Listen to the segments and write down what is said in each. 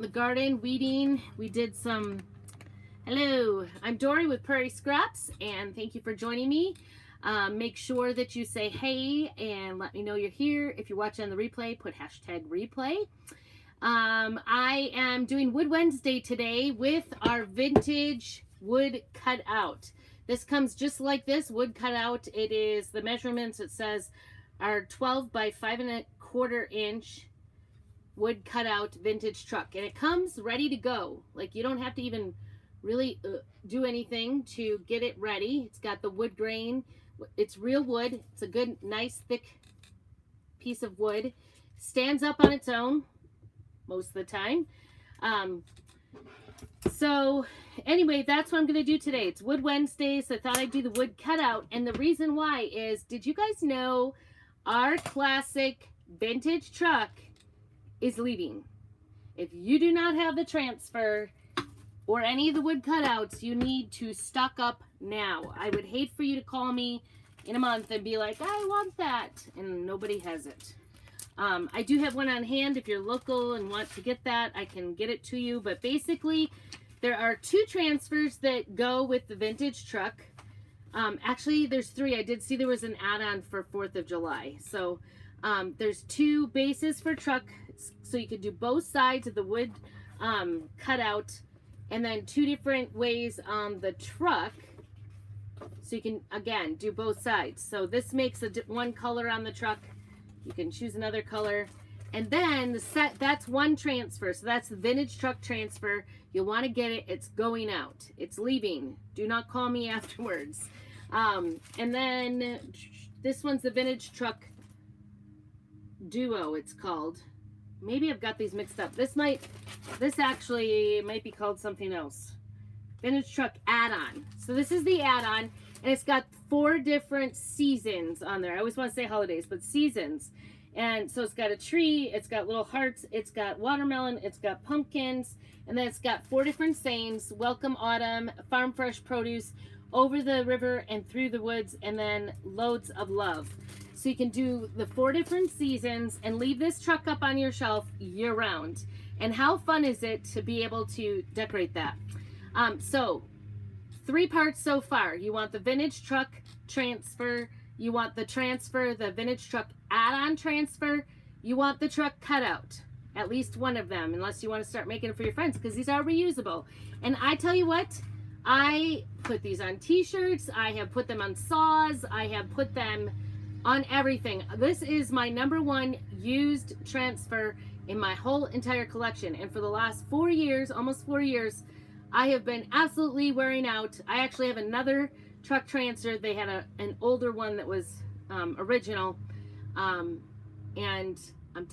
in the garden weeding. We did some, hello, I'm Dory with Prairie Scraps, and thank you for joining me. Make sure that you say hey and let me know you're here. If you're watching on the replay, put hashtag replay. I am doing Wood Wednesday today with our vintage wood cutout. This comes just like this wood cutout. It is the measurements, it says, are 12 by 5¼ inch wood cutout vintage truck, and it comes ready to go. Like, you don't have to even really do anything to get it ready. It's got the wood grain. It's real wood. It's a good, nice, thick piece of wood. Stands up on its own most of the time. So anyway, that's what I'm going to do today. It's Wood Wednesday, so I thought I'd do the wood cutout. And the reason why is, did you guys know our classic vintage truck is leaving? If you do not have the transfer or any of the wood cutouts, you need to stock up now. I would hate for you to call me in a month and be like, I want that, and nobody has it. I do have one on hand. If you're local and want to get that, I can get it to you. But basically, there are 2 transfers that go with the vintage truck. Actually, there's 3. I did see there was an add-on for 4th of July. So there's 2 bases for truck, so you could do both sides of the wood cutout, and then 2 different ways on the truck, so you can, again, do both sides. So this makes one color on the truck. You can choose another color. And then the set, that's one transfer. So that's the vintage truck transfer. You'll want to get it. It's going out. It's leaving. Do not call me afterwards. And then this one's the vintage truck duo, it's called. Maybe I've got these mixed up. This actually might be called something else. Vintage truck add-on. So this is the add-on, and it's got 4 different seasons on there. I always want to say holidays, but seasons. And so it's got a tree, it's got little hearts, it's got watermelon, it's got pumpkins, and then it's got 4 different sayings: welcome autumn, farm fresh produce, over the river and through the woods, and then loads of love. So you can do the 4 different seasons and leave this truck up on your shelf year round. And how fun is it to be able to decorate that? So 3 parts so far. You want the vintage truck transfer, you want the transfer, the vintage truck add-on transfer, you want the truck cutout. At least one of them, unless you want to start making it for your friends, because these are reusable. And I tell you what, I put these on t-shirts, I have put them on saws, I have put them on everything. This is my #1 used transfer in my whole entire collection. And for the last 4 years, almost 4 years, I have been absolutely wearing out. I actually have another truck transfer. They had an older one that was original. And I'm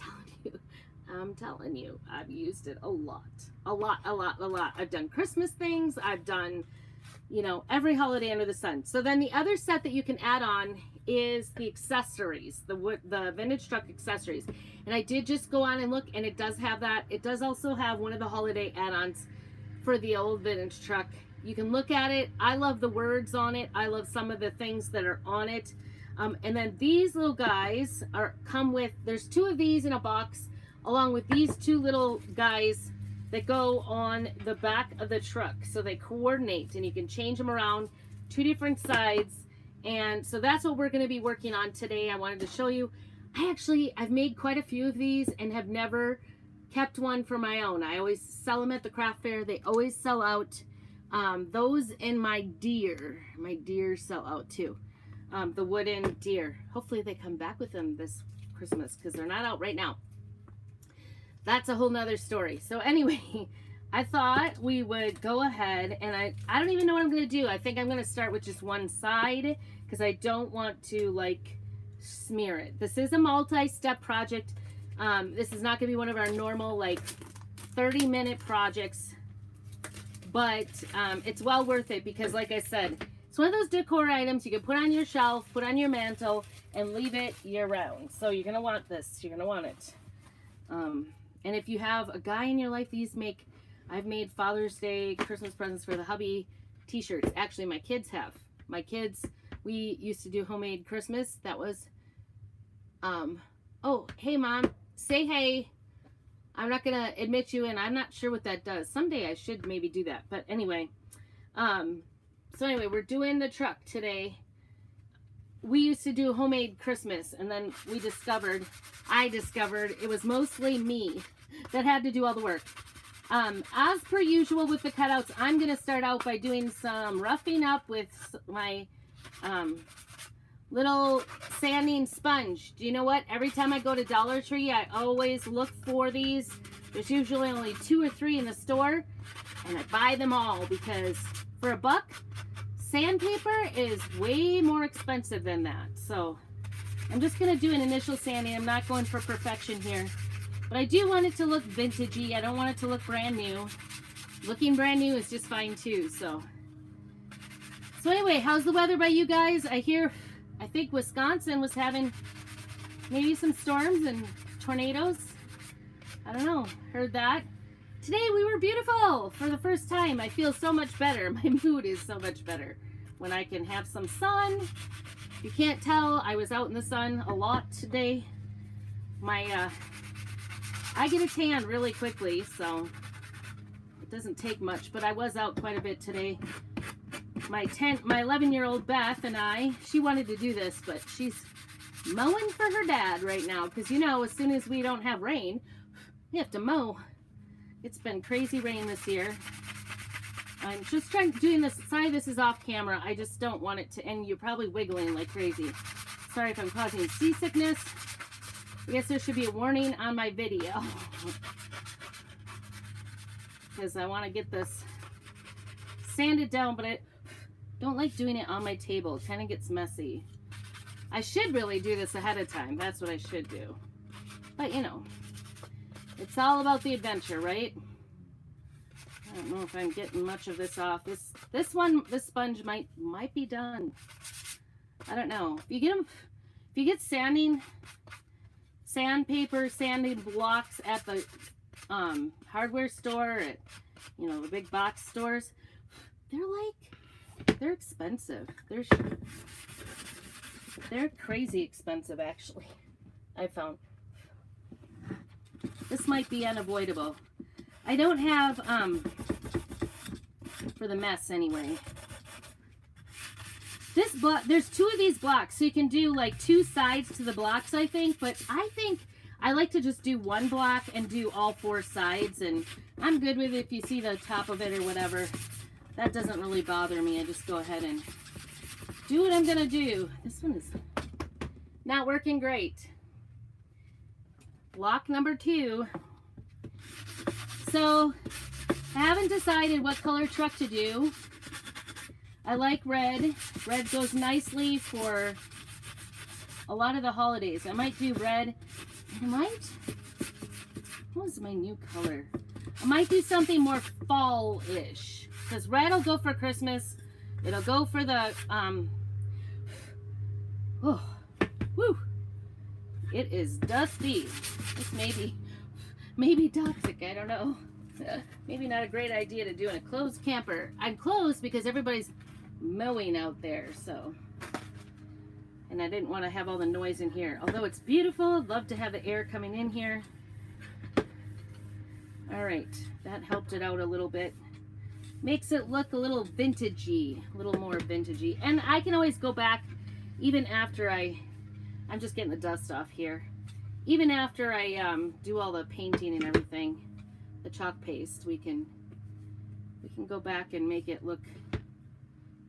telling you, I've used it a lot. I've done Christmas things. I've done, you know, every holiday under the sun. So then the other set that you can add on is the accessories, the vintage truck accessories. And I did just go on and look, and it does have that. It does also have one of the holiday add-ons for the old vintage truck. You can look at it. I love the words on it. I love some of the things that are on it. And then these little guys come with, there's 2 of these in a box, along with these 2 little guys that go on the back of the truck. So they coordinate, and you can change them around, 2 different sides. And so that's what we're going to be working on today. I wanted to show you. I've made quite a few of these and have never kept one for my own. I always sell them at the craft fair. They always sell out. Those and my deer sell out too. The wooden deer. Hopefully they come back with them this Christmas, because they're not out right now. That's a whole nother story. So anyway, I thought we would go ahead, and I don't even know what I'm going to do. I think I'm going to start with just one side, because I don't want to like smear it. This is a multi-step project. This is not going to be one of our normal like 30-minute projects, but it's well worth it, because like I said, it's one of those decor items you can put on your shelf, put on your mantle, and leave it year round. So you're going to want this. You're going to want it. And if you have a guy in your life, I've made Father's Day Christmas presents for the hubby t-shirts. Actually, my kids have. My kids, we used to do homemade Christmas. That was, oh, hey, Mom. Say hey. I'm not gonna admit you, and I'm not sure what that does. Someday I should maybe do that. But anyway, so anyway, we're doing the truck today. We used to do homemade Christmas, and then I discovered it was mostly me that had to do all the work. As per usual with the cutouts, I'm going to start out by doing some roughing up with my little sanding sponge. Do you know what? Every time I go to Dollar Tree, I always look for these. There's usually only 2 or 3 in the store, and I buy them all because for $1, sandpaper is way more expensive than that. So I'm just going to do an initial sanding. I'm not going for perfection here. But I do want it to look vintagey. I don't want it to look brand new. Looking brand new is just fine too. So anyway, how's the weather by you guys? I think Wisconsin was having maybe some storms and tornadoes. I don't know. Heard that. Today we were beautiful for the first time. I feel so much better. My mood is so much better when I can have some sun. If you can't tell, I was out in the sun a lot today. I get a tan really quickly, so it doesn't take much, but I was out quite a bit today. My 11-year-old Beth and she wanted to do this, but she's mowing for her dad right now, because you know, as soon as we don't have rain, we have to mow. It's been crazy rain this year. I'm just doing this. Sorry, this is off camera. I just don't want it to, and you're probably wiggling like crazy. Sorry if I'm causing seasickness. I guess there should be a warning on my video. Because I want to get this sanded down, but I don't like doing it on my table. It kind of gets messy. I should really do this ahead of time. That's what I should do. But you know, it's all about the adventure, right? I don't know if I'm getting much of this off. This sponge might be done. I don't know. If you get sandpaper, sanding blocks at the hardware store, at the big box stores, they're expensive. They're crazy expensive, actually. I found. This might be unavoidable. I don't have, for the mess anyway. There's 2 of these blocks, so you can do like 2 sides to the blocks, I think. But I think I like to just do 1 block and do all 4 sides. And I'm good with it if you see the top of it or whatever. That doesn't really bother me. I just go ahead and do what I'm going to do. This one is not working great. Block number 2. So I haven't decided what color truck to do. I like red. Red goes nicely for a lot of the holidays. I might do red. What was my new color? I might do something more fall-ish. Because red will go for Christmas. It'll go for the, it is dusty. This may be toxic. I don't know. Maybe not a great idea to do in a closed camper. I'm closed because everybody's mowing out there, so. And I didn't want to have all the noise in here. Although it's beautiful, I'd love to have the air coming in here. All right, that helped it out a little bit. Makes it look a little vintagey, a little more vintagey. And I can always go back, even after I'm just getting the dust off here. Even after I do all the painting and everything, the chalk paste, we can go back and make it look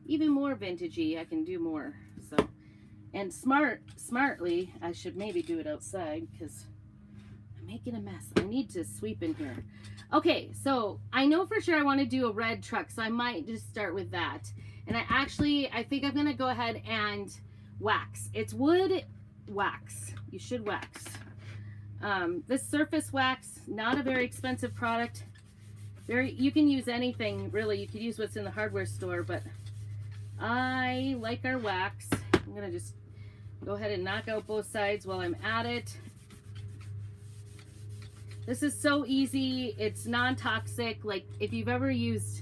even more vintagey. I can do more. So, and smartly, I should maybe do it outside because I'm making a mess. I need to sweep in here. Okay, so I know for sure I want to do a red truck, so I might just start with that. And I think I'm gonna go ahead and wax. It's wood wax. You should wax. This surface wax, not a very expensive product. You can use anything really. You could use what's in the hardware store, but I like our wax. I'm gonna just go ahead and knock out both sides while I'm at it. This is so easy. It's non-toxic. Like if you've ever used,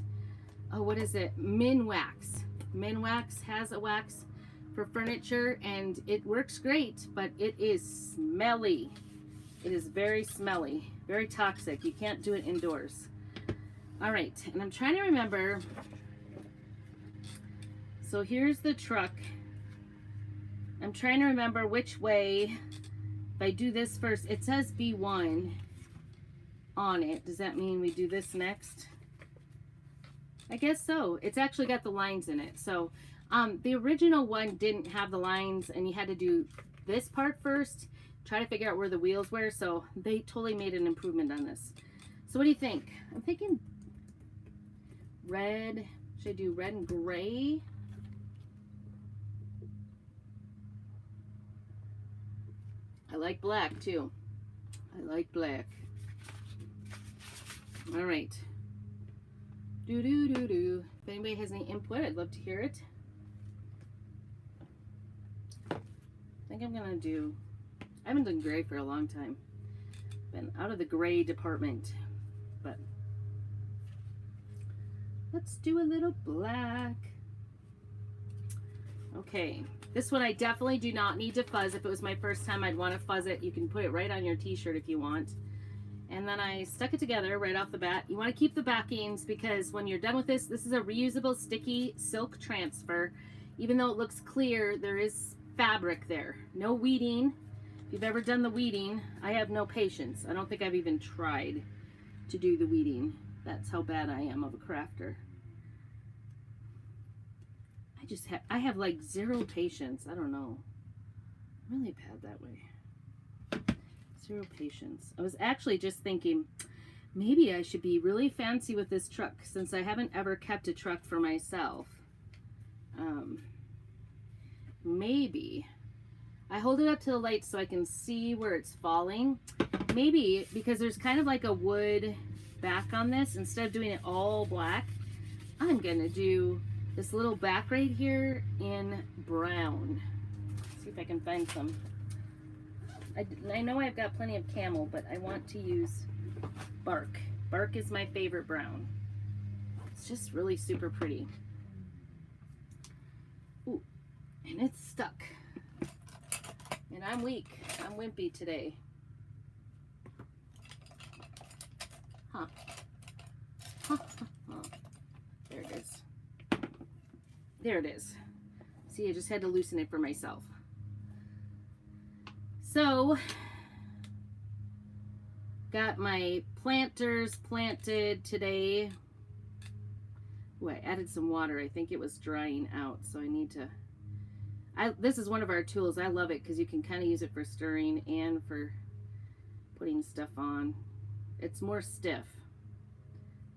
what is it? Minwax. Minwax has a wax for furniture and it works great, but it is smelly. It is very smelly. Very toxic. You can't do it indoors. All right, and I'm trying to remember. So here's the truck. I'm trying to remember which way. If I do this first, it says B1 on it. Does that mean we do this next? I guess so. It's actually got the lines in it. So the original one didn't have the lines, and you had to do this part first, try to figure out where the wheels were. So they totally made an improvement on this. So what do you think? I'm thinking red. Should I do red and gray? I like black too. I like black. All right. Do do do do. If anybody has any input, I'd love to hear it. I think I'm gonna do. I haven't done gray for a long time. Been out of the gray department, but let's do a little black. Okay. This one I definitely do not need to fuzz. If it was my first time, I'd want to fuzz it. You can put it right on your t-shirt if you want. And then I stuck it together right off the bat. You want to keep the backings because when you're done with this, this is a reusable sticky silk transfer. Even though it looks clear, there is fabric there. No weeding. If you've ever done the weeding, I have no patience. I don't think I've even tried to do the weeding. That's how bad I am of a crafter. I have like zero patience. I don't know. I'm really bad that way. Zero patience. I was actually just thinking maybe I should be really fancy with this truck since I haven't ever kept a truck for myself. Maybe I hold it up to the light so I can see where it's falling. Maybe because there's kind of like a wood back on this, instead of doing it all black, I'm gonna do this little back right here in brown. Let's see if I can find some. I know I've got plenty of camel, but I want to use bark. Bark is my favorite brown. It's just really super pretty. Ooh, and it's stuck. And I'm weak. I'm wimpy today. Huh. Huh. There it is. There it is. See, I just had to loosen it for myself. So, got my planters planted today. Ooh, I added some water. I think it was drying out, so I need to... this is one of our tools. I love it because you can kind of use it for stirring and for putting stuff on. It's more stiff.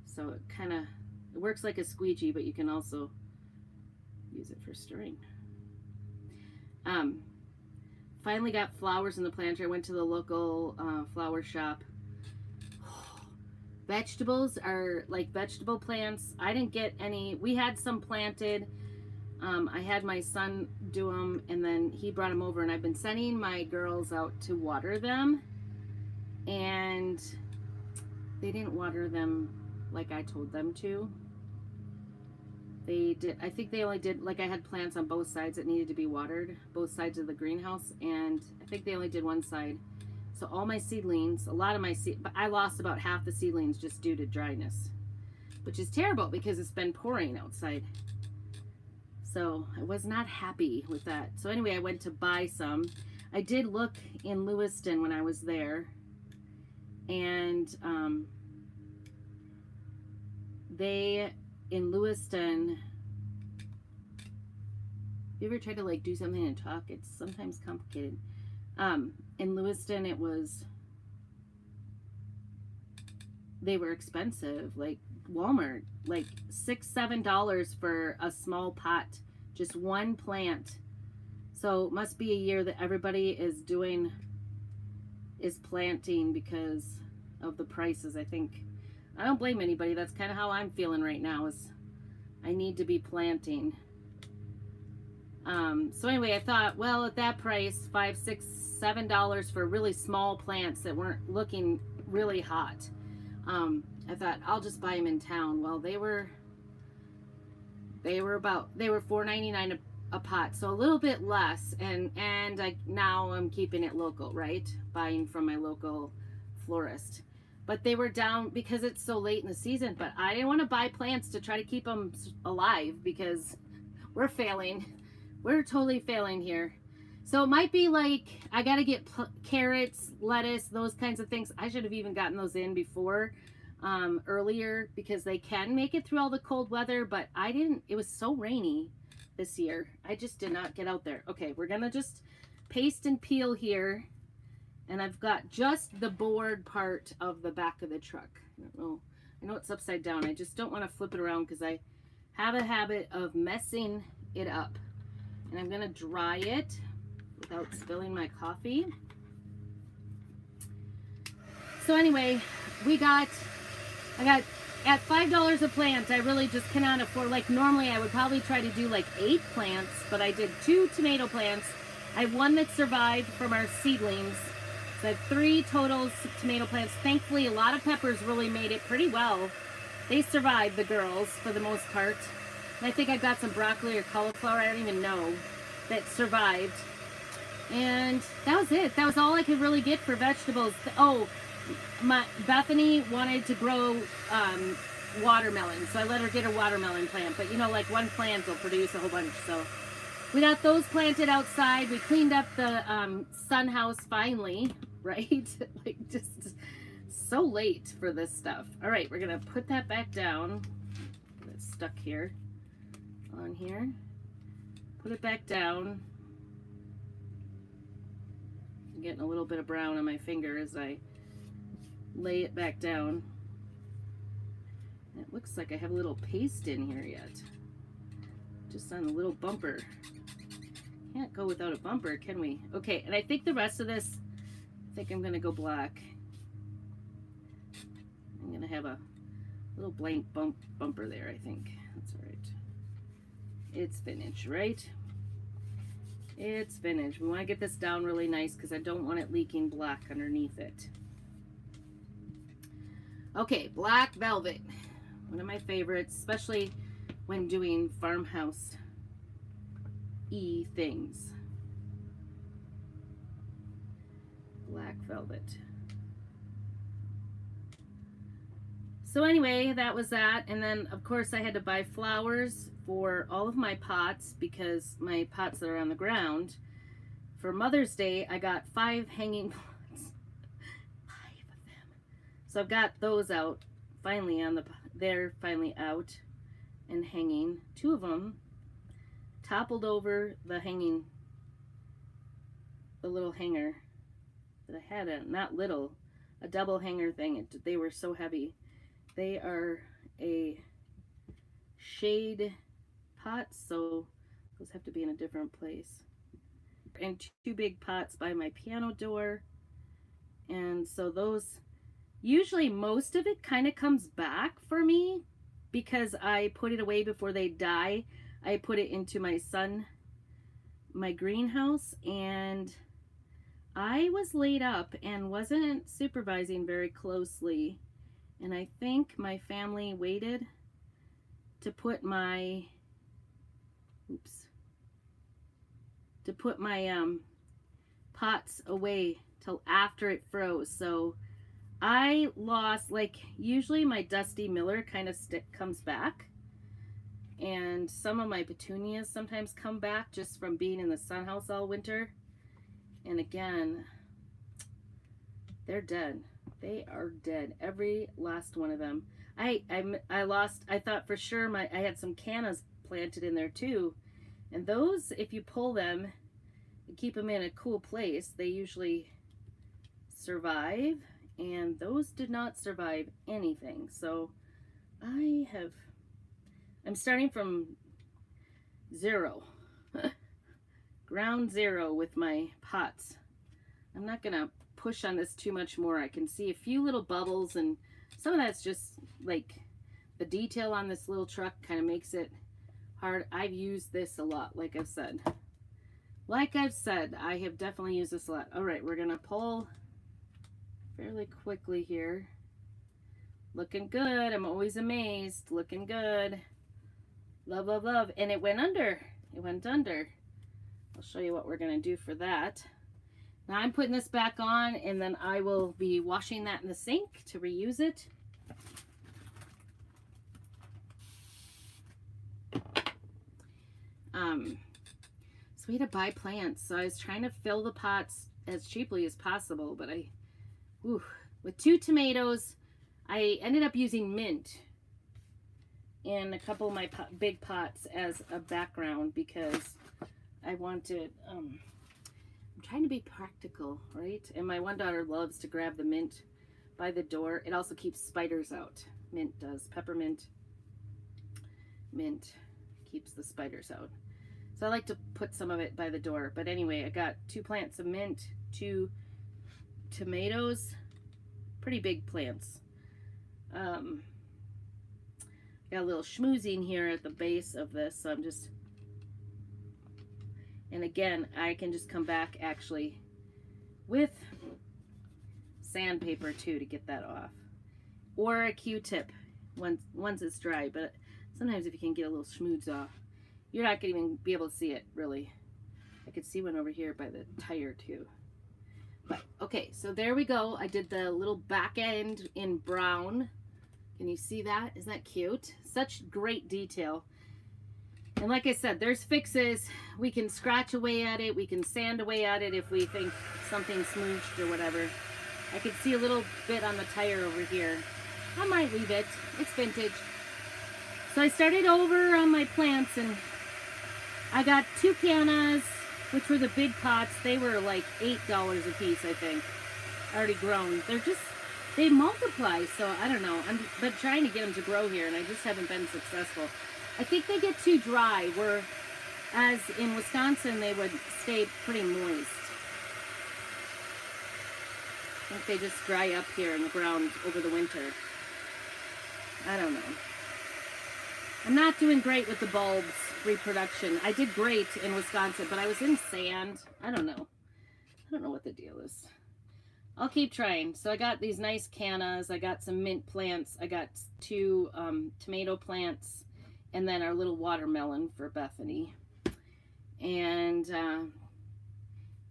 So it works like a squeegee, but you can also use it for stirring. Finally got flowers in the planter. I went to the local flower shop. Vegetables are like vegetable plants. I didn't get any. We had some planted. I had my son do them, and then he brought them over, and I've been sending my girls out to water them, and they didn't water them like I told them to. They did. I think they only did, like I had plants on both sides that needed to be watered, both sides of the greenhouse, and I think they only did one side. So all my seedlings, a lot of my but I lost about half the seedlings just due to dryness, which is terrible because it's been pouring outside. So I was not happy with that. So anyway, I went to buy some. I did look in Lewiston when I was there, and they in Lewiston, you ever try to like do something and talk? It's sometimes complicated. In Lewiston, they were expensive, like Walmart, like $6-7 for a small pot, just one plant. So it must be a year that everybody is planting because of the prices. I think I don't blame anybody. That's kind of how I'm feeling right now, is I need to be planting. So anyway, I thought, well, at that price, $5, $6, $7 for really small plants that weren't looking really hot, I thought I'll just buy them in town. Well, they were $4.99 a pot, so a little bit less, and now I'm keeping it local, right? Buying from my local florist. but they were down because it's so late in the season. But I didn't want to buy plants to try to keep them alive because we're failing. We're totally failing here. So it might be like I got to get carrots, lettuce, those kinds of things. I should have even gotten those in before earlier because they can make it through all the cold weather, but I didn't. It was so rainy this year. I just did not get out there. Okay, we're going to just paste and peel here. And I've got just the board part of the back of the truck. I don't know. I know it's upside down. I just don't want to flip it around because I have a habit of messing it up. And I'm going to dry it without spilling my coffee. So anyway, I got at $5 a plant. I really just cannot afford, like normally I would probably try to do like 8 plants, but I did 2 tomato plants. I have 1 that survived from our seedlings. So I have 3 total tomato plants. Thankfully, a lot of peppers really made it pretty well. They survived, the girls, for the most part. And I think I got some broccoli or cauliflower, I don't even know, that survived. And that was it. That was all I could really get for vegetables. Oh, Bethany wanted to grow watermelon, so I let her get a watermelon plant. But you know, like one plant will produce a whole bunch. So we got those planted outside. We cleaned up the sun house finally, right? Like just so late for this stuff. All right, we're gonna put that back down. It's stuck here on here. Put it back down. I'm getting a little bit of brown on my finger as I lay it back down. It looks like I have a little paste in here yet. Just on a little bumper. Can't go without a bumper, can we? Okay, and I think the rest of this, I think I'm gonna go black. I'm gonna have a little blank bumper there, I think. That's all right. It's finished, right? It's finished. We want to get this down really nice because I don't want it leaking black underneath it. Okay, black velvet. One of my favorites, especially when doing farmhouse-y things. Black velvet. So anyway, that was that. And then, of course, I had to buy flowers for all of my pots because my pots that are on the ground. For Mother's Day, I got 5 hanging pots. 5 of them. So I've got those out finally on the, they're finally out and hanging. 2 of them toppled over the hanging, the little hanger that I had, a double hanger thing. They were so heavy. They are a shade pot, so those have to be in a different place. And 2 big pots by my piano door. And so those, usually most of it kind of comes back for me because I put it away before they die. I put it into my greenhouse, and I was laid up and wasn't supervising very closely. And I think my family waited to put my, pots away till after it froze. So I lost, like, usually my Dusty Miller kind of comes back. And some of my petunias sometimes come back just from being in the sun house all winter. And again, they're dead. They are dead. Every last one of them. I thought for sure I had some cannas planted in there too. And those, if you pull them and keep them in a cool place, they usually survive. And those did not survive anything. So I'm starting from zero. Ground zero with my pots. I'm not gonna push on this too much more. I can see a few little bubbles, and some of that's just like the detail on this little truck kind of makes it hard. I've used this a lot, like I've said. I have definitely used this a lot. All right, we're gonna pull fairly quickly here. Looking good. I'm always amazed. Looking good. Love, love, love. And it went under. It went under. I'll show you what we're gonna do for that. Now I'm putting this back on, and then I will be washing that in the sink to reuse it. So we had to buy plants, so I was trying to fill the pots as cheaply as possible, but with 2 tomatoes, I ended up using mint in a couple of my big pots as a background because I wanted, I'm trying to be practical, right? And my one daughter loves to grab the mint by the door. It also keeps spiders out. Mint does. Peppermint, mint keeps the spiders out. So I like to put some of it by the door. But anyway, I got 2 plants of mint, 2 tomatoes, pretty big plants. Got a little schmoozing here at the base of this, so I'm just, and again, I can just come back actually with sandpaper too to get that off, or a Q-tip once it's dry. But sometimes if you can get a little schmooze off, you're not gonna even be able to see it really. I could see one over here by the tire too. But okay, so there we go. I did the little back end in brown. Can you see that? Isn't that cute? Such great detail. And like I said, there's fixes. We can scratch away at it. We can sand away at it if we think something's smooched or whatever. I could see a little bit on the tire over here. I might leave it. It's vintage. So I started over on my plants, and I got 2 cannas, which were the big pots. They were like $8 a piece, I think. Already grown. They multiply, so I don't know. I'm but trying to get them to grow here, and I just haven't been successful. I think they get too dry, whereas in Wisconsin they would stay pretty moist. I think they just dry up here in the ground over the winter. I don't know. I'm not doing great with the bulbs reproduction. I did great in Wisconsin, but I was in sand. I don't know. I don't know what the deal is. I'll keep trying. So I got these nice cannas. I got some mint plants. I got 2 tomato plants, and then our little watermelon for Bethany. And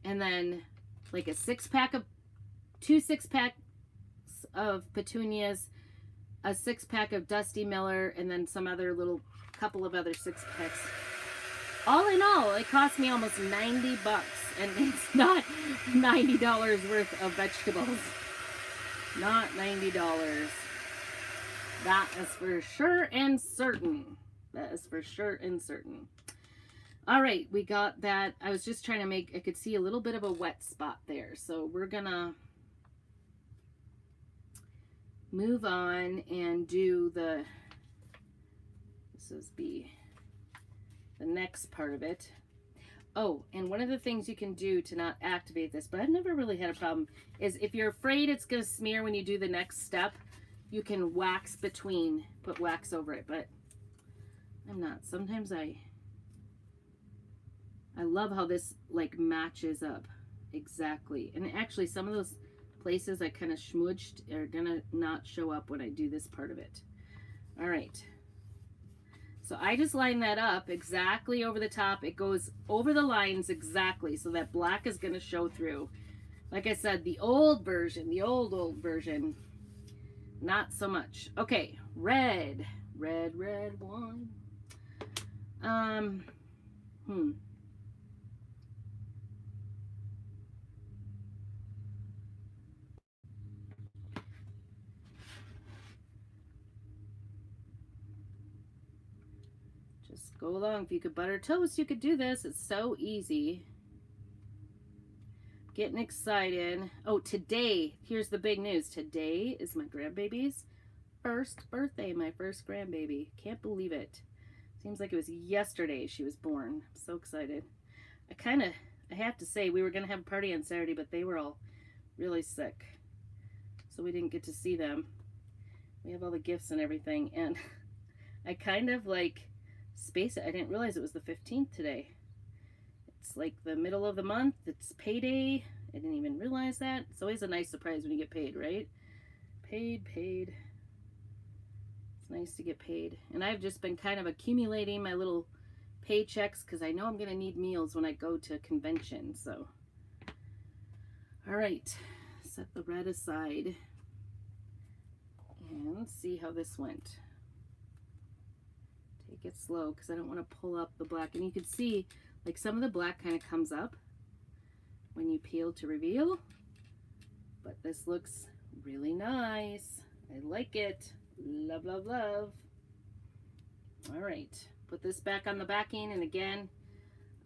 then like a 6-pack of 2 6-packs of petunias, a 6-pack of Dusty Miller, and then some other couple of other 6-packs. All in all, it cost me almost $90, and it's not $90 worth of vegetables. Not $90. That is for sure and certain. That is for sure and certain. All right, we got that. I was just trying to I could see a little bit of a wet spot there. So we're gonna move on and do the next part of it. Oh, and one of the things you can do to not activate this, but I've never really had a problem, is if you're afraid it's going to smear when you do the next step, you can wax between, put wax over it, but I'm not. Sometimes I love how this like matches up exactly. And actually some of those places I kind of schmooched are gonna not show up when I do this part of it. All right. So I just line that up exactly over the top. It goes over the lines exactly, so that black is going to show through. Like I said, the old version, the old version, not so much. Okay, red wine. Just go along. If you could butter toast, you could do this. It's so easy. Getting excited. Oh, today, here's the big news. Today is my grandbaby's first birthday, my first grandbaby. Can't believe it. Seems like it was yesterday she was born. I'm so excited. I have to say, we were going to have a party on Saturday, but they were all really sick. So we didn't get to see them. We have all the gifts and everything, and I kind of like space it. I didn't realize it was the 15th today. It's like the middle of the month. It's payday. I didn't even realize that. It's always a nice surprise when you get paid, right? Paid. It's nice to get paid. And I've just been kind of accumulating my little paychecks because I know I'm going to need meals when I go to convention. So, All right, set the red aside and see how this went. Take it slow because I don't want to pull up the black. And you can see like some of the black kind of comes up when you peel to reveal. But this looks really nice. I like it. Love, love, love. All right, put this back on the backing, and again,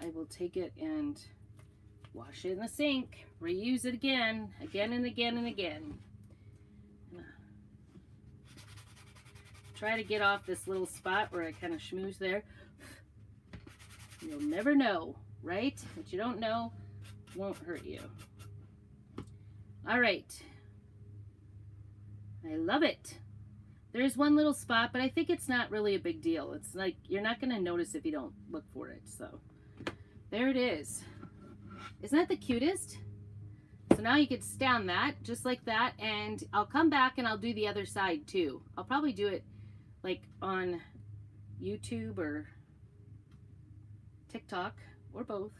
I will take it and wash it in the sink, reuse it again and again and again. Try to get off this little spot where I kind of schmooze there. You'll never know, right? What you don't know won't hurt you. All right. I love it. There's one little spot, but I think it's not really a big deal. It's like you're not going to notice if you don't look for it. So there it is. Isn't that the cutest? So now you could stand that just like that, and I'll come back and I'll do the other side too. I'll probably do it like on YouTube or TikTok or both.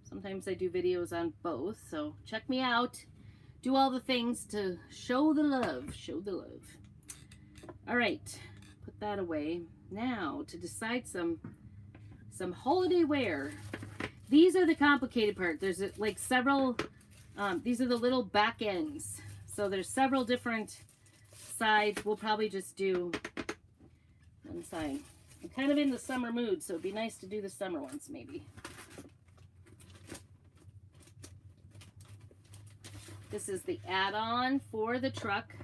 Sometimes I do videos on both, so check me out. Do all the things to show the love, show the love. All right, put that away. Now to decide some holiday wear. These are the complicated part. There's like several, these are the little back ends. So there's several different sides. We'll probably just do one side. I'm kind of in the summer mood, so it'd be nice to do the summer ones maybe. This is the add-on for the truck.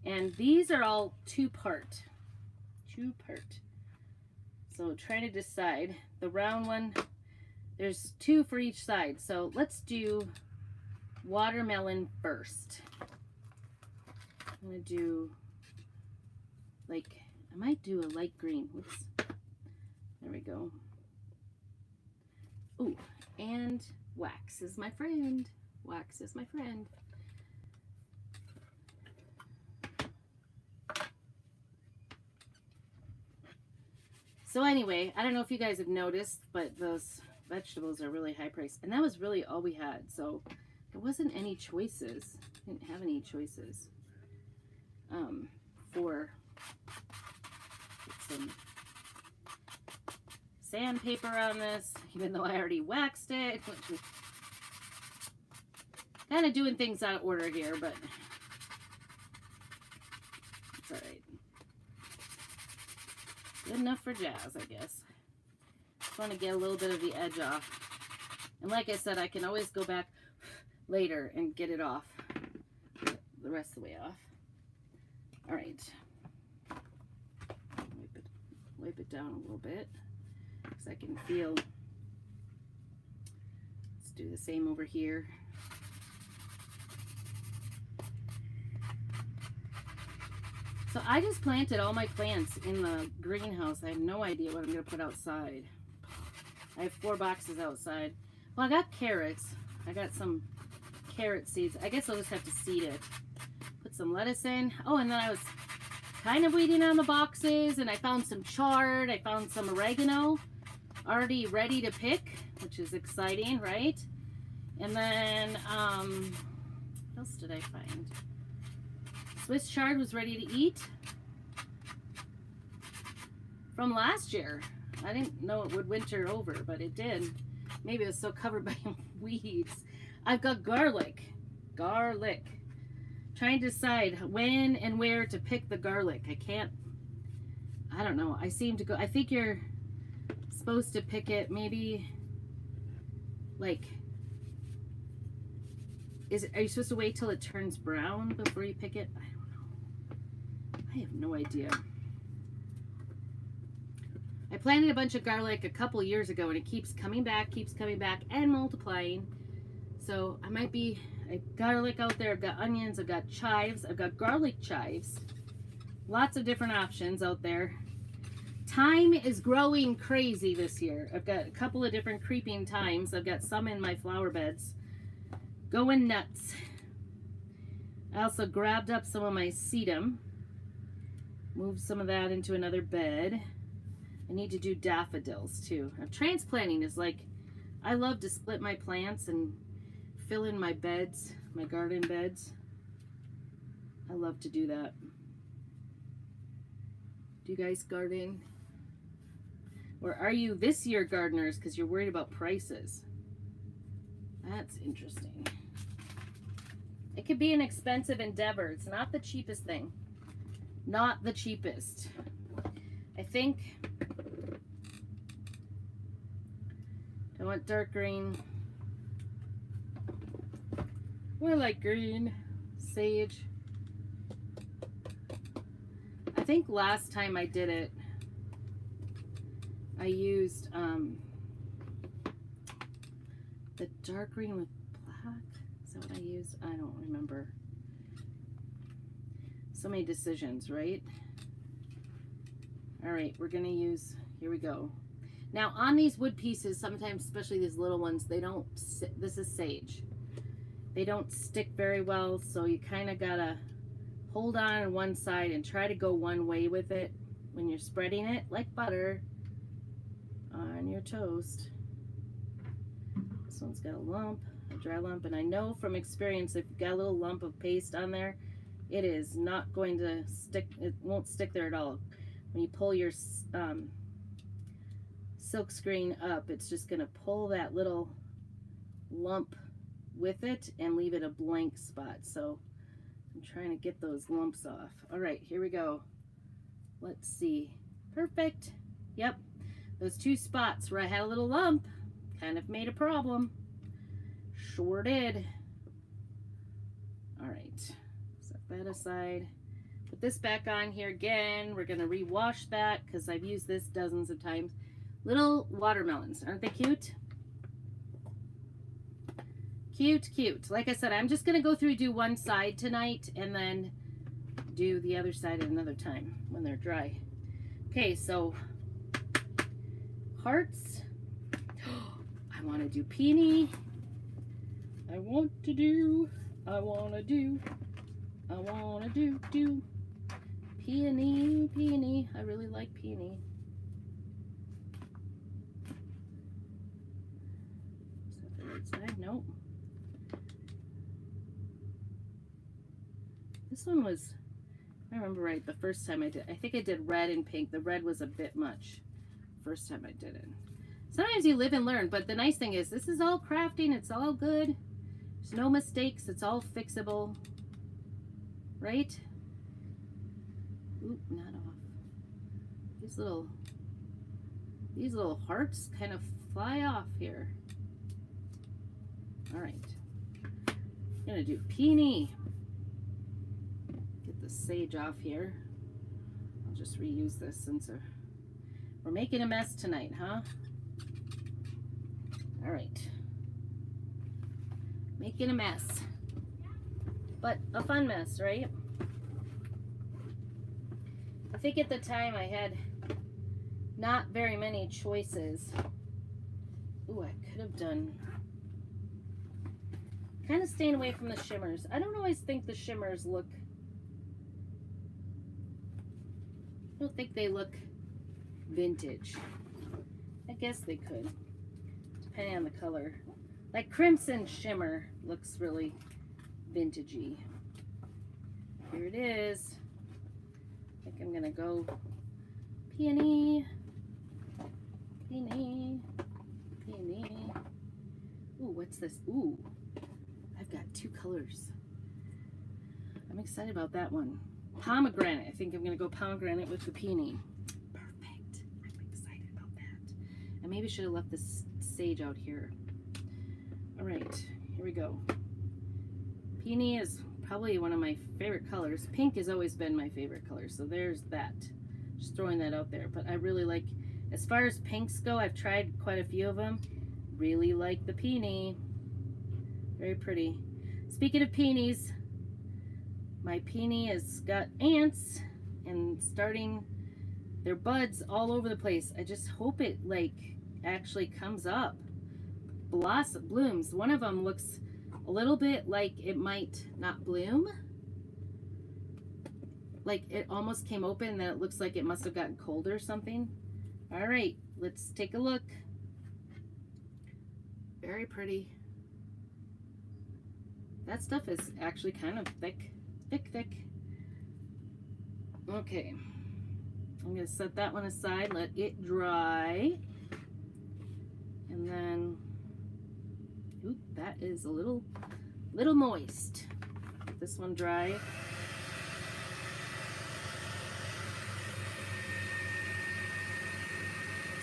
And these are all two-part. So trying to decide. The round one, there's two for each side. So let's do watermelon first. I'm going to do, like, I might do a light green. Whoops. There we go. Ooh, and wax is my friend. Wax is my friend. So anyway, I don't know if you guys have noticed, but those vegetables are really high priced. And that was really all we had. So there wasn't any choices. Didn't have any choices for some sandpaper on this, even though I already waxed it. Kind of doing things out of order here, but it's all right. Good enough for jazz, I guess. Just want to get a little bit of the edge off. And like I said, I can always go back later and get it off. The rest of the way off. All right. Wipe it down a little bit. Because I can feel. Let's do the same over here. So I just planted all my plants in the greenhouse. I have no idea what I'm going to put outside. I have 4 boxes outside. Well, I got carrots. I got some carrot seeds. I guess I'll just have to seed it. Put some lettuce in. Oh, and then I was kind of weeding on the boxes, and I found some chard. I found some oregano already ready to pick, which is exciting, right? And then, what else did I find? Swiss chard was ready to eat from last year. I didn't know it would winter over, but it did. Maybe it was so covered by weeds. I've got garlic. Trying to decide when and where to pick the garlic. I don't know. I think you're supposed to pick it maybe like, are you supposed to wait till it turns brown before you pick it? I don't know. I have no idea. I planted a bunch of garlic a couple years ago, and it keeps coming back and multiplying. So I got garlic out there. I've got onions. I've got chives. I've got garlic chives. Lots of different options out there. Thyme is growing crazy this year. I've got a couple of different creeping thymes. I've got some in my flower beds. Going nuts. I also grabbed up some of my sedum. Moved some of that into another bed. I need to do daffodils too. Now, transplanting is like I love to split my plants and fill in my beds, my garden beds. I love to do that. Do you guys garden? Or are you this year gardeners because you're worried about prices? That's interesting. It could be an expensive endeavor. It's not the cheapest thing. Not the cheapest. I think I want dark green. Or light green. Sage. I think last time I did it, I used the dark green with black. Is that what I used? I don't remember. So many decisions, right? All right, we're gonna use, here we go. Now on these wood pieces, sometimes, especially these little ones, they don't, this is sage. They don't stick very well, so you kind of gotta hold on one side and try to go one way with it when you're spreading it, like butter on your toast. This one's got a lump, a dry lump, and I know from experience if you've got a little lump of paste on there, it is not going to stick, it won't stick there at all. When you pull your silk screen up, it's just going to pull that little lump with it and leave it a blank spot. So I'm trying to get those lumps off. All right, here we go. Let's see. Perfect. Yep. Those two spots where I had a little lump kind of made a problem. Sure did. All right. Set that aside. Put this back on here again. We're going to rewash that because I've used this dozens of times. Little watermelons. Aren't they cute? Cute, cute. Like I said, I'm just going to go through do one side tonight and then do the other side at another time when they're dry. Okay, so hearts. I want to do peony. I want to do peony, peony. I really like peony. Is that the right side? Nope. This one was, if I remember right, the first time I did, I think I did red and pink. The red was a bit much first time I did it. Sometimes you live and learn, but the nice thing is this is all crafting. It's all good. There's no mistakes. It's all fixable. Right? Oop, not off. These little hearts kind of fly off here. All right. I'm gonna do peony. Get the sage off here. I'll just reuse this since we're making a mess tonight, huh? All right. Making a mess. But a fun mess, right? I think at the time I had not very many choices. Ooh, I could have done kind of staying away from the shimmers. I don't always think the shimmers look, I don't think they look vintage. I guess they could, depending on the color. Like crimson shimmer looks really vintagey. Here it is. I think I'm gonna go peony, peony, peony. Ooh, what's this? Ooh, I've got two colors. I'm excited about that one. Pomegranate. I think I'm gonna go pomegranate with the peony. Perfect. I'm excited about that. I maybe should have left this sage out here. All right, here we go. Peony is probably one of my favorite colors. Pink has always been my favorite color, so there's that. Just throwing that out there. But I really like, as far as pinks go, I've tried quite a few of them. Really like the peony. Very pretty. Speaking of peonies, my peony has got ants and starting their buds all over the place. I just hope it like actually comes up. Blooms. One of them looks a little bit like it might not bloom. Like it almost came open and then it looks like it must have gotten cold or something. All right, let's take a look. pretty. That stuff is actually kind of thick. Thick. Okay. I'm going to set that one aside, let it dry. And then, ooh, that is a little moist. Let this one dry.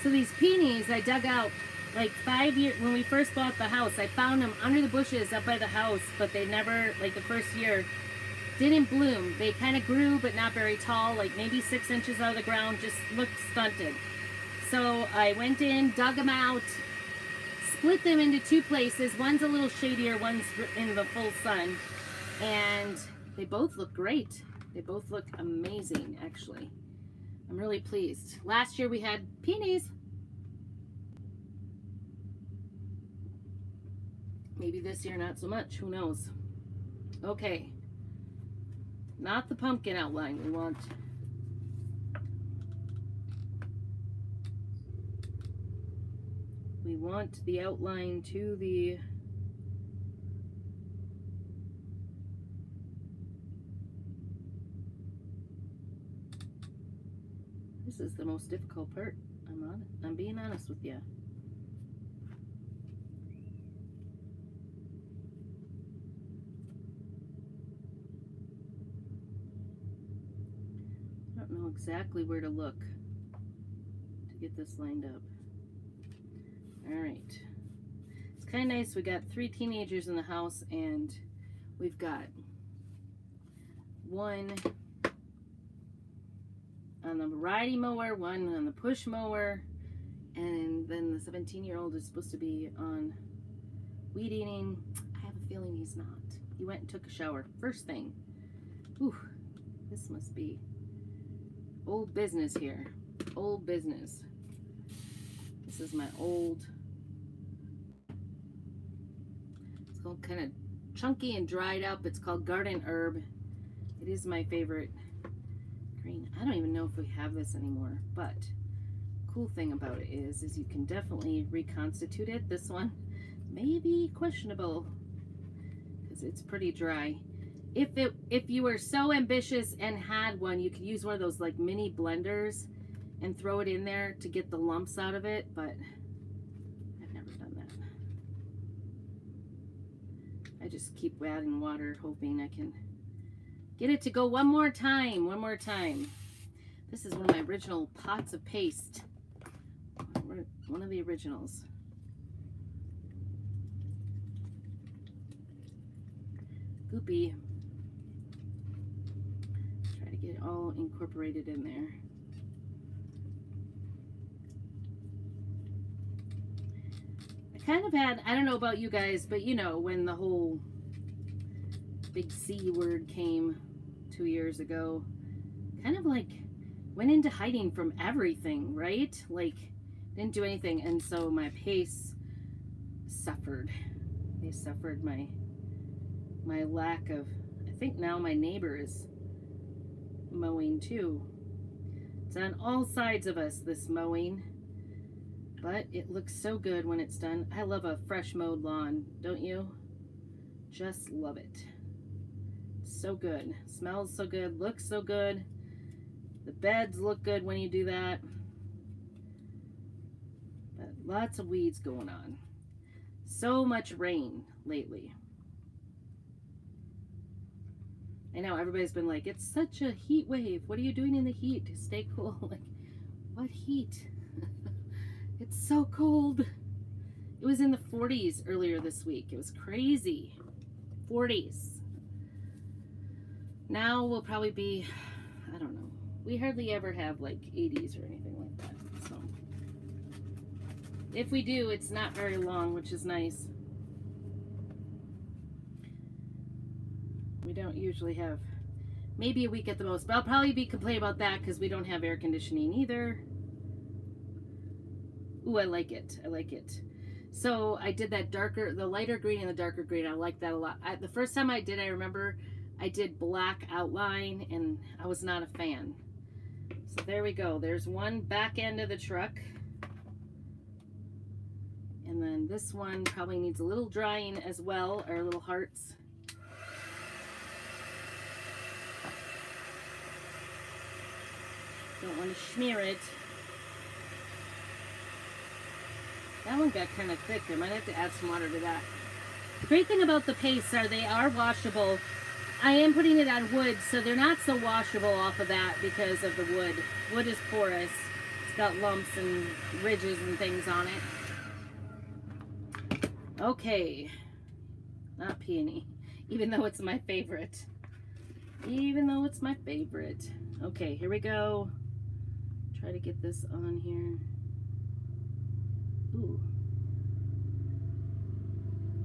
So these peonies I dug out like 5 years, when we first bought the house. I found them under the bushes up by the house, but they never, like the first year, didn't bloom. They kind of grew, but not very tall, like maybe 6 inches out of the ground, just looked stunted. So I went in, dug them out, split them into 2 places. One's a little shadier, one's in the full sun. And they both look great. They both look amazing, actually. I'm really pleased. Last year we had peonies. Maybe this year not so much, who knows. Okay. Not the pumpkin outline we want. We want the outline to the This is the most difficult part. I'm being honest with you. I don't know exactly where to look to get this lined up. All right. It's kind of nice. We got 3 teenagers in the house, and we've got one on the variety mower, one on the push mower, and then the 17-year-old is supposed to be on weed eating. I have a feeling he's not. He went and took a shower first thing. Ooh, this must be old business here. Old business. This is my old. It's called kind of chunky and dried up. It's called garden herb. It is my favorite green. I don't even know if we have this anymore, but cool thing about it is you can definitely reconstitute it. This one may be questionable because it's pretty dry. If you were so ambitious and had one, you could use one of those like mini blenders and throw it in there to get the lumps out of it, but I've never done that. I just keep adding water, hoping I can get it to go one more time. This is one of my original pots of paste. One of the originals. Goopy. Try to get it all incorporated in there. I kind of had, I don't know about you guys, but you know, when the whole big C word came 2 years ago, kind of like went into hiding from everything, right? Like didn't do anything, and so my pace suffered. They suffered my lack of. I think now my neighbor is mowing too. It's on all sides of us, this mowing, but it looks so good when it's done. I love a fresh mowed lawn, don't you? Just love it. So good. Smells so good, looks so good. The beds look good when you do that. But lots of weeds going on. So much rain lately. I know everybody's been like, it's such a heat wave. What are you doing in the heat to stay cool? Like, what heat? It's so cold. It was in the 40s earlier this week. It was crazy. 40s. Now we'll probably be, I don't know. We hardly ever have like 80s or anything like that. So if we do, it's not very long, which is nice. We don't usually have, maybe a week at the most, but I'll probably be complaining about that because we don't have air conditioning either. Ooh, I like it. I like it. So I did that darker, the lighter green and the darker green. I like that a lot. The first time I did, I remember I did black outline and I was not a fan. So there we go. There's one back end of the truck. And then this one probably needs a little drying as well, our little hearts. Don't want to smear it. That one got kind of thick. I might have to add some water to that. The great thing about the pastes are they are washable. I am putting it on wood, so they're not so washable off of that because of the wood. Wood is porous. It's got lumps and ridges and things on it. Okay. Not Peony. Even though it's my favorite. Even though it's my favorite. Okay, here we go. Try to get this on here. Ooh.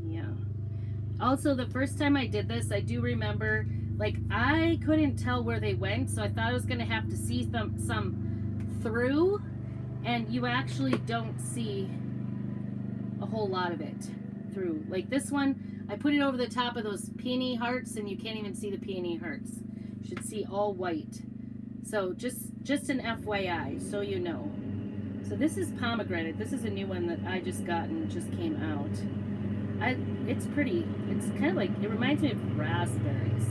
Yeah. Also, the first time I did this, I do remember, like, I couldn't tell where they went, so I thought I was going to have to see some through, and you actually don't see a whole lot of it through. Like this one, I put it over the top of those peony hearts, and you can't even see the peony hearts. You should see all white. So just an FYI, so you know. So this is pomegranate. This is a new one that I just got and just came out. It's pretty. It's kind of like, it reminds me of raspberries.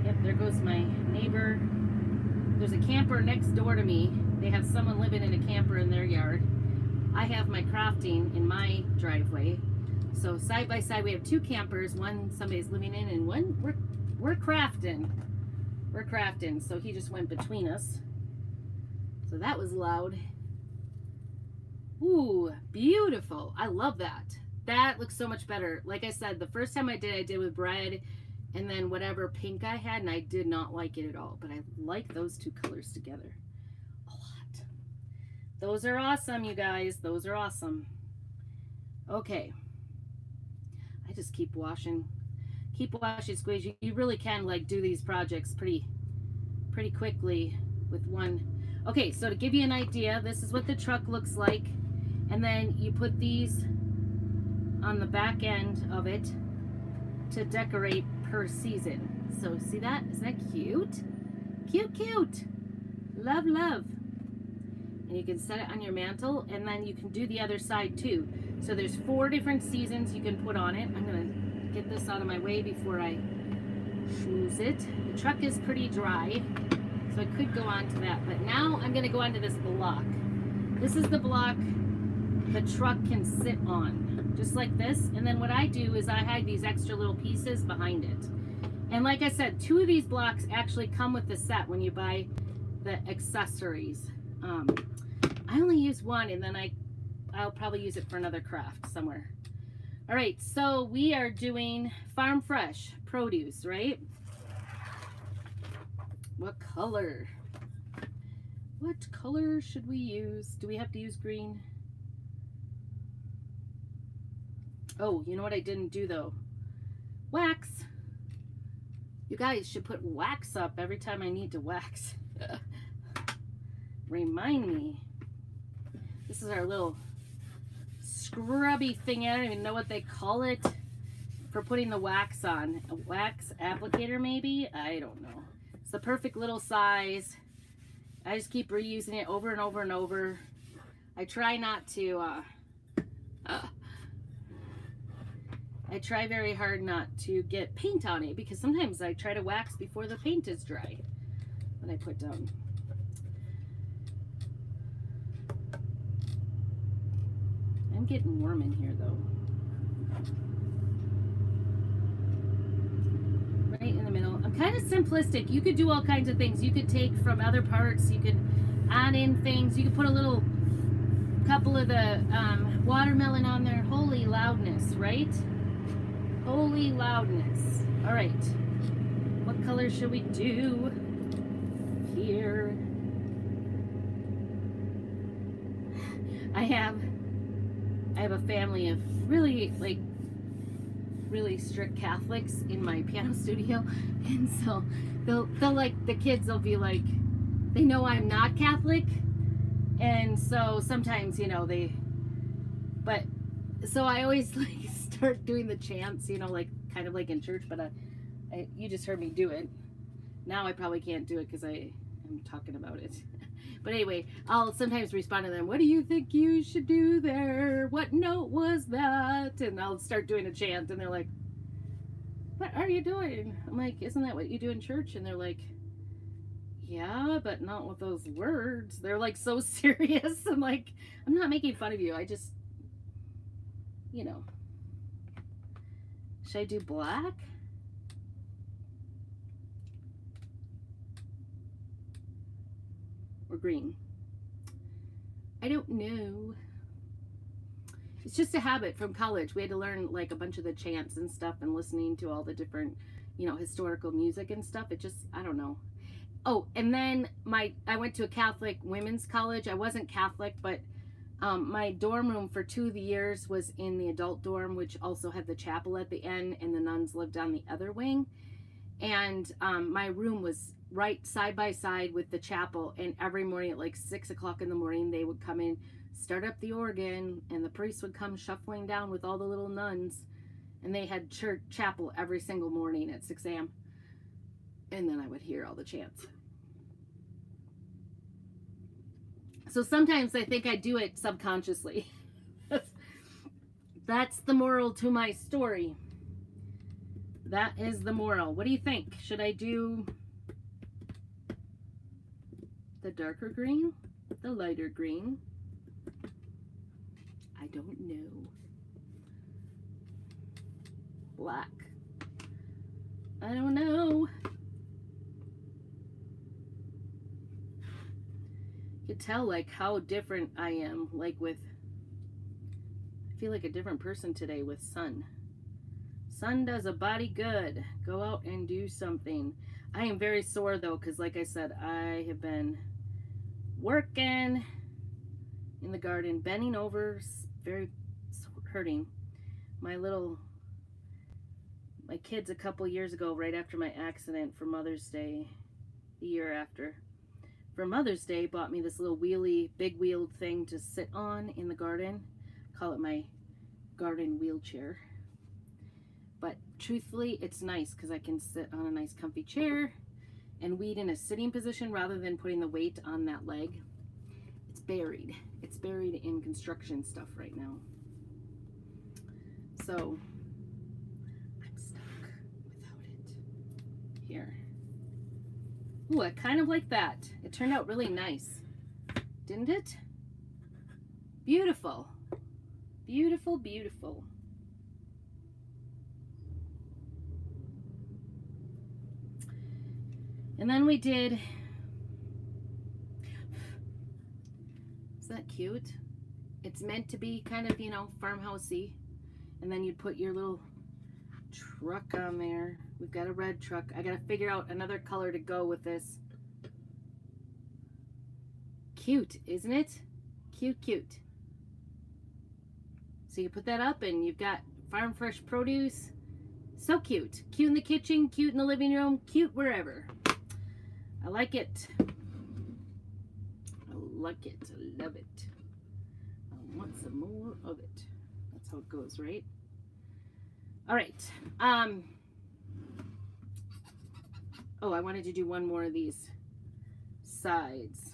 Yep, there goes my neighbor. There's a camper next door to me. They have someone living in a camper in their yard. I have my crafting in my driveway. So side by side we have two campers. One somebody's living in and one we're crafting. We're crafting. So he just went between us. So that was loud. Ooh, beautiful. I love that. That looks so much better. Like I said, the first time I did with bread and then whatever pink I had, and I did not like it at all. But I like those two colors together a lot. Those are awesome, you guys. Those are awesome. Okay. I just keep washing. Keep washing, squeeze. You really can like do these projects pretty quickly with one. Okay, so to give you an idea, this is what the truck looks like. And then you put these on the back end of it to decorate per season. So see that? Isn't that cute? Cute, cute. Love, love. And you can set it on your mantle, and then you can do the other side too. So there's 4 different seasons you can put on it. I'm gonna get this out of my way before I schmooze it. The truck is pretty dry, so I could go on to that. But now I'm gonna go on to this block. This is the block the truck can sit on, just like this. And then what I do is I hide these extra little pieces behind it. And like I said, 2 of these blocks actually come with the set when you buy the accessories. I only use one, and then I'll probably use it for another craft somewhere. All right, so we are doing farm fresh produce, right? What color? What color should we use? Do we have to use green? Oh, you know what I didn't do though? Wax. You guys should put wax up every time I need to wax. Remind me. This is our little scrubby thing. I don't even know what they call it for putting the wax on. A wax applicator maybe? I don't know. It's the perfect little size. I just keep reusing it over and over and over. I try not to I try very hard not to get paint on it, because sometimes I try to wax before the paint is dry. What I put down. I'm getting warm in here though. Right in the middle. I'm kind of simplistic. You could do all kinds of things. You could take from other parts. You could add in things. You could put a couple of the watermelon on there. Holy loudness, right? Holy loudness. All right. What color should we do here? I have a family of really strict Catholics in my piano studio, and so they'll like, the kids will be like, they know I'm not Catholic, and so sometimes, you know, so I always like start doing the chants, you know, like kind of like in church, but you just heard me do it. Now I probably can't do it because I'm I'm talking about it. But anyway, I'll sometimes respond to them, what do you think you should do there? What note was that? And I'll start doing a chant, and they're like, what are you doing? I'm like, isn't that what you do in church? And they're like, yeah, but not with those words. They're like so serious. I'm like, I'm not making fun of you. I just, you know. Should I do black? Or green? I don't know. It's just a habit from college. We had to learn like a bunch of the chants and stuff and listening to all the different, you know, historical music and stuff. It just, I don't know. Oh, and then I went to a Catholic women's college. I wasn't Catholic, but my dorm room for 2 of the years was in the adult dorm, which also had the chapel at the end, and the nuns lived on the other wing. And my room was right side by side with the chapel, and every morning at like 6 o'clock in the morning, they would come in, start up the organ, and the priest would come shuffling down with all the little nuns, and they had chapel every single morning at 6 a.m. And then I would hear all the chants. So sometimes I think I do it subconsciously. That's the moral to my story. That is the moral. What do you think? Should I do the darker green? The lighter green? I don't know. Black. I don't know. You could tell like how different I am, like with, I feel like a different person today with sun. Sun does a body good. Go out and do something. I am very sore though, because like I said, I have been working in the garden, bending over, very hurting. My kids a couple years ago, right after my accident for Mother's Day, the year after, for Mother's Day, bought me this little wheelie, big wheeled thing to sit on in the garden. Call it my garden wheelchair. But truthfully, it's nice because I can sit on a nice comfy chair and weed in a sitting position rather than putting the weight on that leg. It's buried. It's buried in construction stuff right now. So I'm stuck without it. Here. Ooh, I kind of like that. It turned out really nice. Didn't it? Beautiful. Beautiful, beautiful. And then we did, is that cute? It's meant to be kind of, you know, farmhousey. And then you'd put your little truck on there. We've got a red truck. I gotta figure out another color to go with this. Cute, isn't it? Cute, cute. So you put that up and you've got farm fresh produce. So cute. Cute in the kitchen, cute in the living room, cute wherever. I like it. I like it. I love it. I want some more of it. That's how it goes, right? All right. Oh, I wanted to do one more of these sides.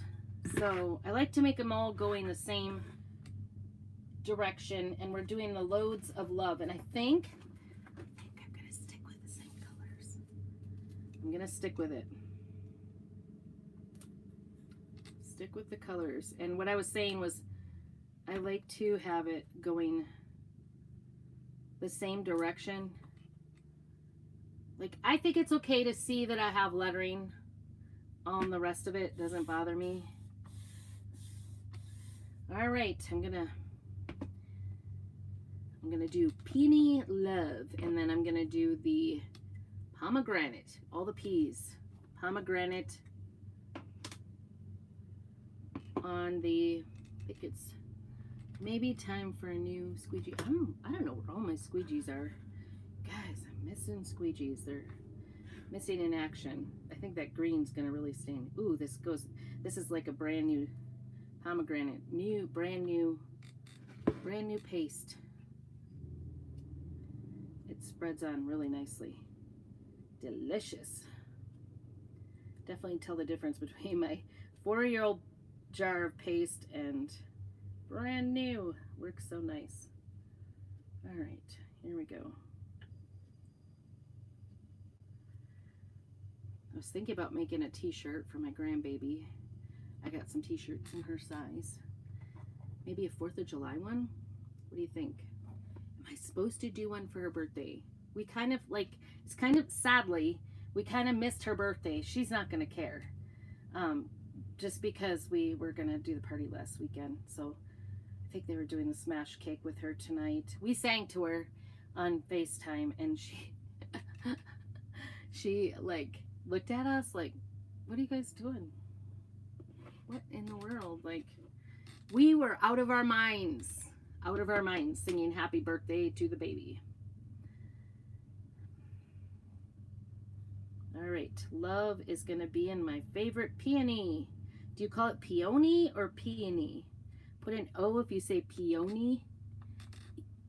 So I like to make them all going the same direction, and we're doing the loads of love. And I think I'm gonna stick with the same colors. I'm gonna stick with it. Stick with the colors. And what I was saying was I like to have it going the same direction. Like, I think it's okay to see that I have lettering on the rest of it. Doesn't bother me. All right, I'm gonna do Peony Love, and then I'm gonna do the pomegranate, all the peas, pomegranate on the, I think it's maybe time for a new squeegee. I don't know where all my squeegees are. Guys, I'm missing squeegees. They're missing in action. I think that green's gonna really sting. Ooh, this is like a brand new pomegranate. Brand new paste. It spreads on really nicely. Delicious. Definitely tell the difference between my 4-year-old jar of paste and brand new. Works so nice. All right, here we go. I was thinking about making a t-shirt for my grandbaby. I got some t-shirts in her size. Maybe a 4th of July one? What do you think? Am I supposed to do one for her birthday? We kind of like, it's kind of, sadly, we kind of missed her birthday. She's not going to care. Just because we were going to do the party last weekend. So I think they were doing the smash cake with her tonight. We sang to her on FaceTime, and she like looked at us like, what are you guys doing? What in the world? Like, we were out of our minds singing happy birthday to the baby. All right, love is going to be in my favorite peony. Do you call it peony or peony? Put an O if you say peony,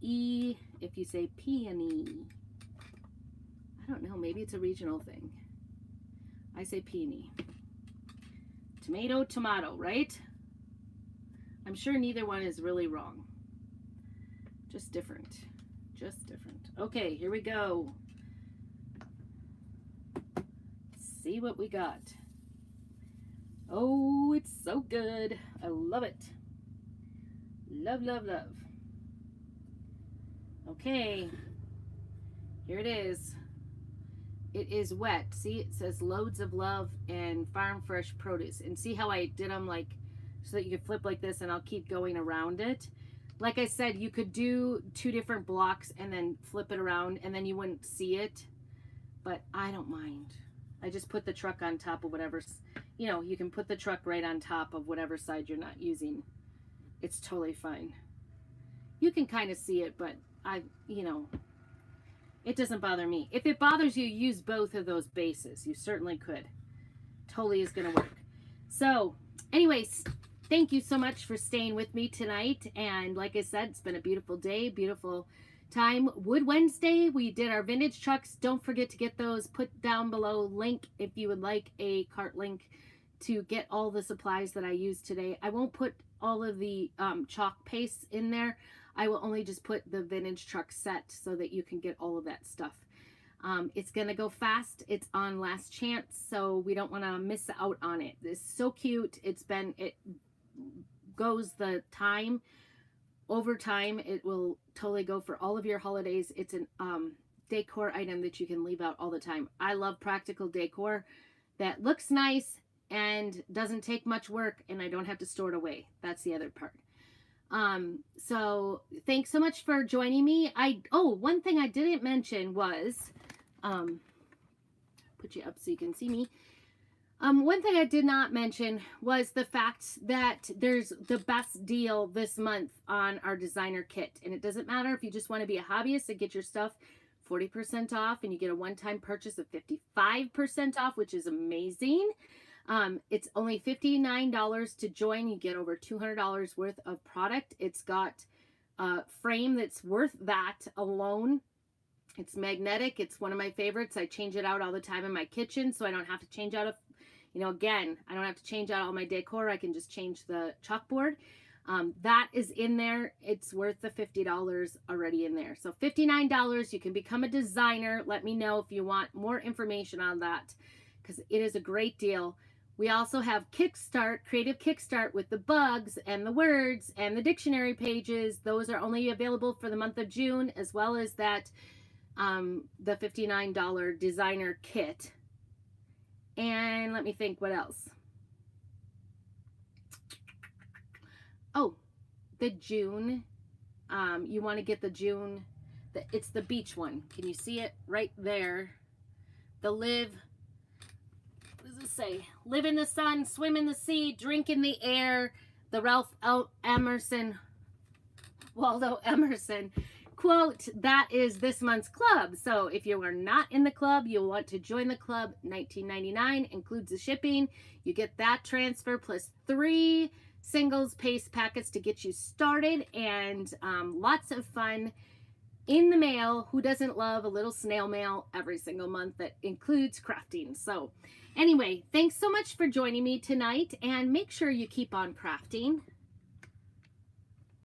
E if you say peony. I don't know, maybe it's a regional thing. I say peony. Tomato, tomato, right? I'm sure neither one is really wrong. Just different. Just different. Okay, here we go. See what we got. Oh, it's so good. I love it. Love, love, love. Okay, here it is. It is wet. See, it says loads of love and farm fresh produce. And see how I did them like so that you could flip like this, and I'll keep going around it. Like I said, you could do 2 different blocks and then flip it around, and then you wouldn't see it. But I don't mind. I just put the truck on top of whatever, you know, you can put the truck right on top of whatever side you're not using. It's totally fine. You can kind of see it, but you know, it doesn't bother me. If it bothers you, use both of those bases. You certainly could. Totally is going to work. So anyways, thank you so much for staying with me tonight. And like I said, it's been a beautiful day, beautiful time. Wood Wednesday, we did our vintage trucks. Don't forget to get those. Put down below link if you would like a cart link to get all the supplies that I used today. I won't put all of the chalk paste in there. I will only just put the vintage truck set so that you can get all of that stuff. It's gonna go fast. It's on last chance, so we don't want to miss out on it. It's so cute. It goes the time. Over time, it will totally go for all of your holidays. It's an decor item that you can leave out all the time. I love practical decor that looks nice and doesn't take much work, and I don't have to store it away. That's the other part. So thanks so much for joining me. One thing I didn't mention was, put you up so you can see me. One thing I did not mention was the fact that there's the best deal this month on our designer kit. And it doesn't matter if you just want to be a hobbyist and get your stuff 40% off, and you get a one-time purchase of 55% off, which is amazing. It's only $59 to join. You get over $200 worth of product. It's got a frame that's worth that alone. It's magnetic. It's one of my favorites. I change it out all the time in my kitchen, so I don't have to change out again, I don't have to change out all my decor. I can just change the chalkboard. That is in there. It's worth the $50 already in there. So $59, you can become a designer. Let me know if you want more information on that, because it is a great deal. We also have Kickstart, Creative Kickstart with the bugs and the words and the dictionary pages. Those are only available for the month of June, as well as that the $59 designer kit. And let me think, what else? Oh, the June. You want to get the June. It's the beach one. Can you see it right there? The live. What does it say? Live in the sun, swim in the sea, drink in the air. The Waldo Emerson quote. That is this month's club. So if you are not in the club, you'll want to join the club. $19.99 includes the shipping. You get that transfer plus 3 singles paste packets to get you started, and lots of fun in the mail. Who doesn't love a little snail mail every single month that includes crafting? So anyway, thanks so much for joining me tonight, and make sure you keep on crafting.